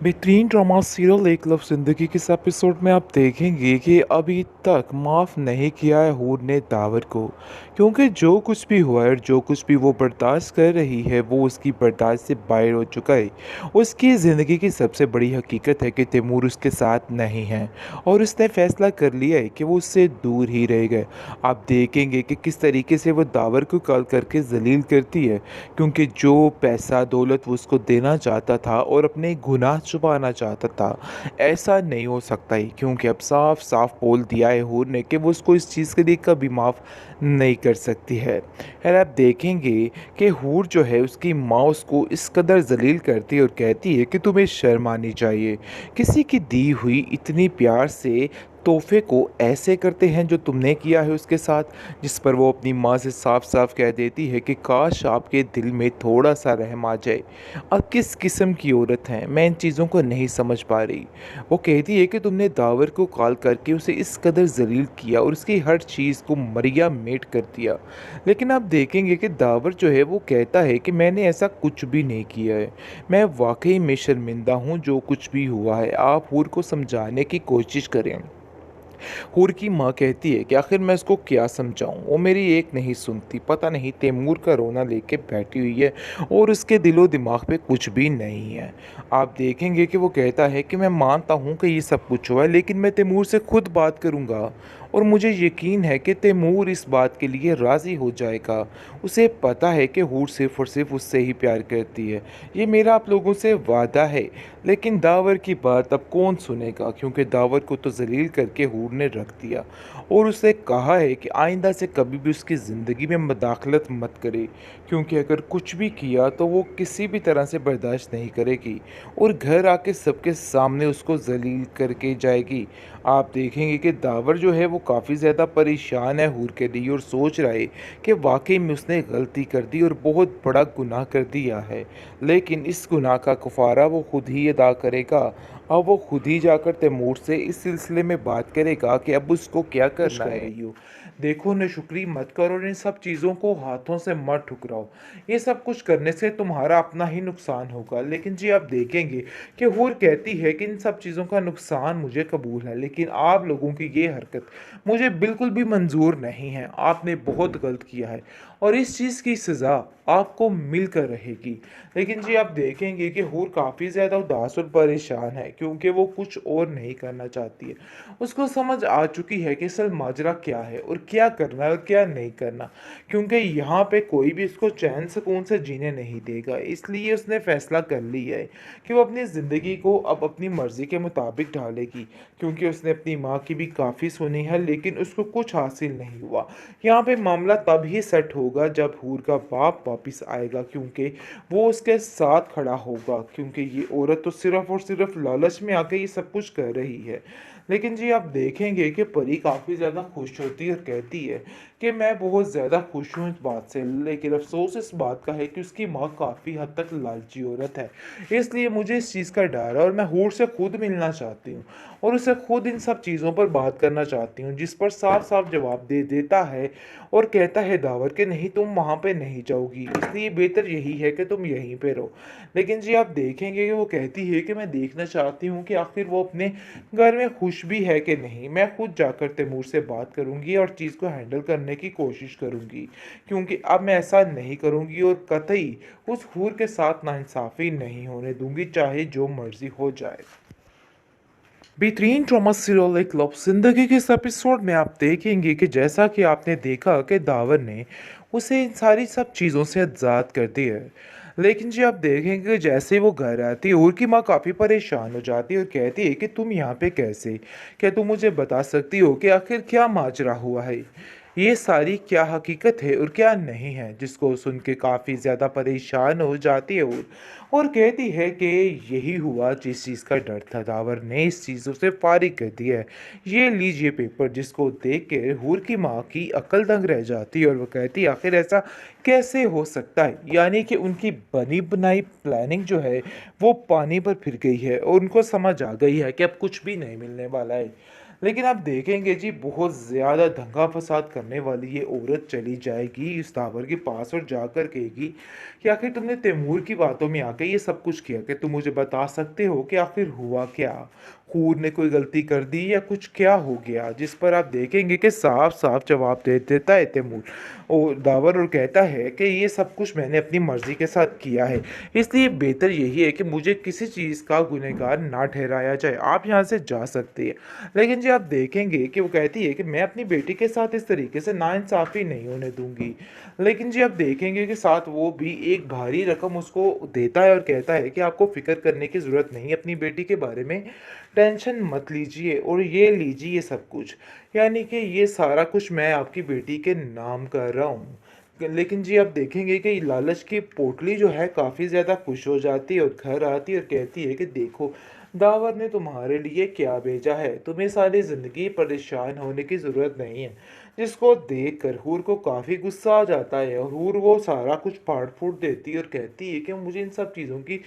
बेहतरीन drama serial एक love ज़िंदगी के इस एपिसोड में आप देखेंगे कि अभी तक माफ़ नहीं किया है हूर ने दावर को। क्योंकि जो कुछ भी हुआ है और जो कुछ भी वो बर्दाश्त कर रही है वो उसकी बर्दाश्त से बाहर हो चुका है। उसकी ज़िंदगी की सबसे बड़ी हकीकत है कि तैमूर उसके साथ नहीं है और उसने फ़ैसला कर लिया है कि वो उससे दूर ही रहेगा। आप देखेंगे कि किस तरीके से वो दावर को कॉल करके जलील करती है, क्योंकि जो पैसा दौलत वो उसको देना चाहता था और अपने गुनाह छुपाना चाहता था, ऐसा नहीं हो सकता ही, क्योंकि अब साफ साफ बोल दिया है हूर ने कि वो उसको इस चीज़ के लिए कभी माफ़ नहीं कर सकती है। और आप देखेंगे कि हूर जो है उसकी माँ उसको इस कदर जलील करती है और कहती है कि तुम्हें शर्म आनी चाहिए, किसी की दी हुई इतनी प्यार से तोहफे को ऐसे करते हैं जो तुमने किया है उसके साथ। जिस पर वो अपनी माँ से साफ साफ कह देती है कि काश आपके दिल में थोड़ा सा रहम आ जाए। अब किस किस्म की औरत हैं, मैं इन चीज़ों को नहीं समझ पा रही। वो कहती है कि तुमने दावर को कॉल करके उसे इस कदर जलील किया और उसकी हर चीज़ को मरिया मेट कर दिया। लेकिन आप देखेंगे कि दावर जो है वो कहता है कि मैंने ऐसा कुछ भी नहीं किया है, मैं वाकई में शर्मिंदा हूँ जो कुछ भी हुआ है, आप हूर को समझाने की कोशिश करें। हूर की माँ कहती है कि आखिर मैं उसको क्या समझाऊं, वो मेरी एक नहीं सुनती, पता नहीं तैमूर का रोना लेके बैठी हुई है और उसके दिलो दिमाग पे कुछ भी नहीं है। आप देखेंगे कि वो कहता है कि मैं मानता हूँ कि ये सब कुछ हुआ है, लेकिन मैं तैमूर से खुद बात करूँगा और मुझे यकीन है कि तैमूर इस बात के लिए राज़ी हो जाएगा। उसे पता है कि हूर सिर्फ़ और सिर्फ उससे ही प्यार करती है, ये मेरा आप लोगों से वादा है। लेकिन दावर की बात अब कौन सुनेगा, क्योंकि दावर को तो जलील करके हूर ने रख दिया और उसे कहा है कि आइंदा से कभी भी उसकी ज़िंदगी में मदाखलत मत करे, क्योंकि अगर कुछ भी किया तो वो किसी भी तरह से बर्दाश्त नहीं करेगी और घर आके सबके सामने उसको जलील करके जाएगी। आप देखेंगे कि दावर जो है वो काफ़ी ज़्यादा परेशान है हूर के लिए और सोच रहा है कि वाकई में उसने गलती कर दी और बहुत बड़ा गुनाह कर दिया है, लेकिन इस गुनाह का कफ़ारा वो खुद ही अदा करेगा। अब वो खुद ही जाकर तैमूर से इस सिलसिले में बात करेगा कि अब उसको क्या करना है। रही हो, देखो नाशुक्री मत करो और इन सब चीज़ों को हाथों से मत ठुकराओ, ये सब कुछ करने से तुम्हारा अपना ही नुकसान होगा। लेकिन जी आप देखेंगे कि हूर कहती है कि इन सब चीज़ों का नुकसान मुझे कबूल है, लेकिन आप लोगों की ये हरकत मुझे बिल्कुल भी मंजूर नहीं है, आपने बहुत गलत किया है और इस चीज़ की सज़ा आपको मिलकर रहेगी। लेकिन जी आप देखेंगे कि हूर काफ़ी ज़्यादा उदास और परेशान है, क्योंकि वो कुछ और नहीं करना चाहती है। उसको समझ आ चुकी है कि असल माजरा क्या है और क्या करना है और क्या नहीं करना, क्योंकि यहाँ पे कोई भी इसको चैन सुकून से जीने नहीं देगा। इसलिए उसने फैसला कर लिया है कि वो अपनी ज़िंदगी को अब अपनी मर्ज़ी के मुताबिक ढालेगी, क्योंकि उसने अपनी माँ की भी काफ़ी सुनी है लेकिन उसको कुछ हासिल नहीं हुआ। यहाँ पे मामला तब ही सेट होगा जब हूर का बाप वापिस आएगा, क्योंकि वो उसके साथ खड़ा होगा, क्योंकि ये औरत तो सिर्फ और सिर्फ लालच में आके ये सब कुछ कर रही है। लेकिन जी आप देखेंगे कि परी काफ़ी ज़्यादा खुश होती है और कहती है कि मैं बहुत ज़्यादा खुश हूँ इस बात से, लेकिन अफसोस इस बात का है कि उसकी माँ काफ़ी हद तक लालची औरत है, इसलिए मुझे इस चीज़ का डर है और मैं हूर से खुद मिलना चाहती हूँ और उसे खुद इन सब चीज़ों पर बात करना चाहती हूँ। जिस पर साफ साफ जवाब दे देता है और कहता है दावर कि नहीं, तुम वहाँ पे नहीं जाओगी, इसलिए बेहतर यही है कि तुम यहीं पे रहो। लेकिन जी आप देखेंगे कि वो कहती है कि मैं देखना चाहती हूँ कि आखिर वो अपने घर में खुश भी है कि नहीं। मैं खुद जाकर तैमूर से बात करूँगी और चीज़ को हैंडल करने की कोशिश करूँगी, क्योंकि अब मैं ऐसा नहीं करूँगी और कतई उस हूर के साथ नाइंसाफ़ी नहीं होने दूँगी, चाहे जो मर्ज़ी हो जाए। बेहतरीन ड्रामा सीरियल एक लव जिंदगी के इस एपिसोड में आप देखेंगे कि जैसा कि आपने देखा कि दावर ने उसे इन सारी सब चीज़ों से आज़ाद कर दिया है। लेकिन जी आप देखेंगे कि जैसे ही वो घर आती है, और की माँ काफ़ी परेशान हो जाती है और कहती है कि तुम यहाँ पे कैसे, क्या तुम मुझे बता सकती हो कि आखिर क्या माजरा हुआ है, ये सारी क्या हकीकत है और क्या नहीं है। जिसको सुन के काफ़ी ज़्यादा परेशान हो जाती है और कहती है कि यही हुआ जिस चीज़ का डर था, दावर ने इस चीज़ों से फारिग कर दिया है। ये लीजिए पेपर। जिसको देख के हूर की माँ की अकल दंग रह जाती है और वो कहती है आखिर ऐसा कैसे हो सकता है, यानी कि उनकी बनी बनाई प्लानिंग जो है वो पानी पर फिर गई है और उनको समझ आ गई है कि अब कुछ भी नहीं मिलने वाला है। लेकिन आप देखेंगे जी बहुत ज़्यादा दंगा फ़साद करने वाली ये औरत चली जाएगी इस टावर के पास और जाकर कहेगी कि आखिर तुमने तैमूर की बातों में आके ये सब कुछ किया, क्या तुम मुझे बता सकते हो कि आखिर हुआ क्या? हूर ने कोई गलती कर दी या कुछ क्या हो गया? जिस पर आप देखेंगे कि साफ-साफ जवाब दे देता है तैमूर और दावर और कहता है कि ये सब कुछ मैंने अपनी मर्ज़ी के साथ किया है। इसलिए बेहतर यही है कि मुझे किसी चीज़ का गुनहगार ना ठहराया जाए। आप यहाँ से जा सकते हैं। लेकिन जी आप देखेंगे कि वो कहती है कि मैं अपनी बेटी के साथ इस तरीके से नाइंसाफ़ी नहीं होने दूँगी। लेकिन जी आप देखेंगे कि साथ वो भी एक भारी रकम उसको देता है और कहता है कि आपको फ़िक्र करने की ज़रूरत नहीं है अपनी बेटी के बारे में, टेंशन मत लीजिए और ये लीजिए सब कुछ। यानी कि ये सारा कुछ मैं आपकी बेटी के नाम कर रहा हूँ। लेकिन जी आप देखेंगे कि लालच की पोटली जो है काफ़ी ज़्यादा खुश हो जाती है और घर आती है और कहती है कि देखो दावर ने तुम्हारे लिए क्या भेजा है, तुम्हें सारी ज़िंदगी परेशान होने की ज़रूरत नहीं है। जिसको देख कर हूर को काफ़ी गुस्सा आ जाता है और हूर वो सारा कुछ फाड़ फूट देती है और कहती है कि मुझे इन सब चीज़ों की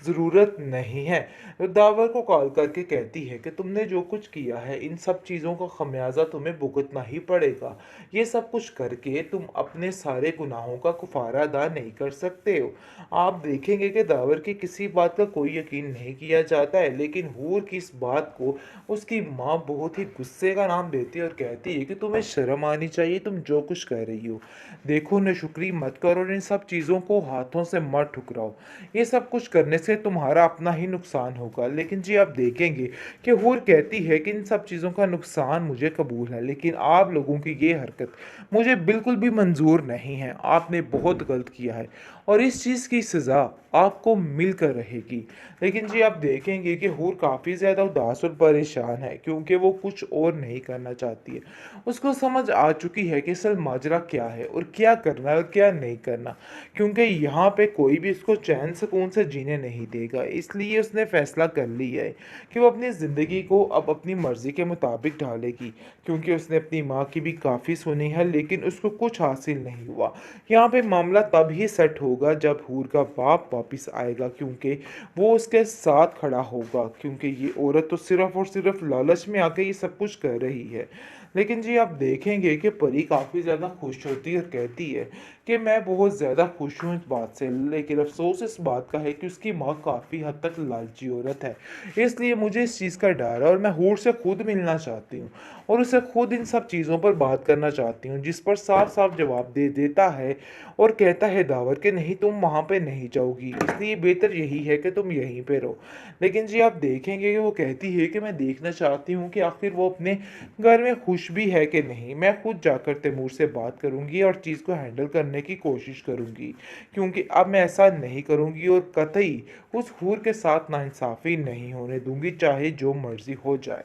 ज़रूरत नहीं है। दावर को कॉल करके कहती है कि तुमने जो कुछ किया है इन सब चीज़ों का खमियाजा तुम्हें भुगतना ही पड़ेगा। ये सब कुछ करके तुम अपने सारे गुनाहों का कुफारा अदा नहीं कर सकते हो। आप देखेंगे कि दावर की किसी बात का कोई यकीन नहीं किया जाता है, लेकिन हूर की इस बात को उसकी माँ बहुत ही गुस्से का नाम देती है और कहती है कि तुम्हें शर्म आनी चाहिए, तुम जो कुछ कह रही हो। देखो नाशुक्री मत करो और इन सब चीज़ों को हाथों से मत ठुकराओ। ये सब कुछ करने से तुम्हारा अपना ही नुकसान होगा। लेकिन जी आप देखेंगे कि हूर कहती है कि इन सब चीज़ों का नुकसान मुझे कबूल है, लेकिन आप लोगों की ये हरकत मुझे बिल्कुल भी मंजूर नहीं है। आपने बहुत गलत किया है और इस चीज़ की सज़ा आपको मिलकर रहेगी। लेकिन जी आप देखेंगे कि हूर काफ़ी ज़्यादा उदास और परेशान है क्योंकि वो कुछ और नहीं करना चाहती है। उसको समझ आ चुकी है कि असल माजरा क्या है और क्या करना है और क्या नहीं करना, क्योंकि यहाँ पे कोई भी उसको चैन सुकून से जीने नहीं देगा। इसलिए उसने फैसला कर लिया है कि वो अपनी ज़िंदगी को अब अपनी मर्ज़ी के मुताबिक ढालेगी, क्योंकि उसने अपनी माँ की भी काफ़ी सुनी है लेकिन उसको कुछ हासिल नहीं हुआ। यहाँ पे मामला तब ही सेट होगा जब हूर का बाप वापिस आएगा, क्योंकि वो उसके साथ खड़ा होगा, क्योंकि ये औरत तो सिर्फ़ और सिर्फ़ लालच में आके ये सब कुछ कर रही है। लेकिन जी आप देखेंगे कि परी काफ़ी ज़्यादा खुश होती है और कहती है कि मैं बहुत ज़्यादा खुश हूँ इस बात से, लेकिन अफ़सोस इस बात का है कि उसकी माँ काफ़ी हद तक लालची औरत है। इसलिए मुझे इस चीज़ का डर है और मैं हूर से खुद मिलना चाहती हूँ और उससे खुद इन सब चीज़ों पर बात करना चाहती हूँ, जिस पर साफ-साफ जवाब दे देता है और कहता है दावर कि नहीं तुम वहाँ पे नहीं जाओगी, इसलिए बेहतर यही है कि तुम यहीं पे रहो। लेकिन जी आप देखेंगे कि वो कहती है कि मैं देखना चाहती हूँ कि आखिर वो अपने घर में खुश भी है कि नहीं। मैं खुद जाकर तैमूर से बात करूँगी और चीज़ को हैंडल करने की कोशिश करूँगी, क्योंकि अब मैं ऐसा नहीं करूँगी और कतई उस हूर के साथ नाइंसाफ़ी नहीं होने दूँगी, चाहे जो मर्ज़ी हो जाए।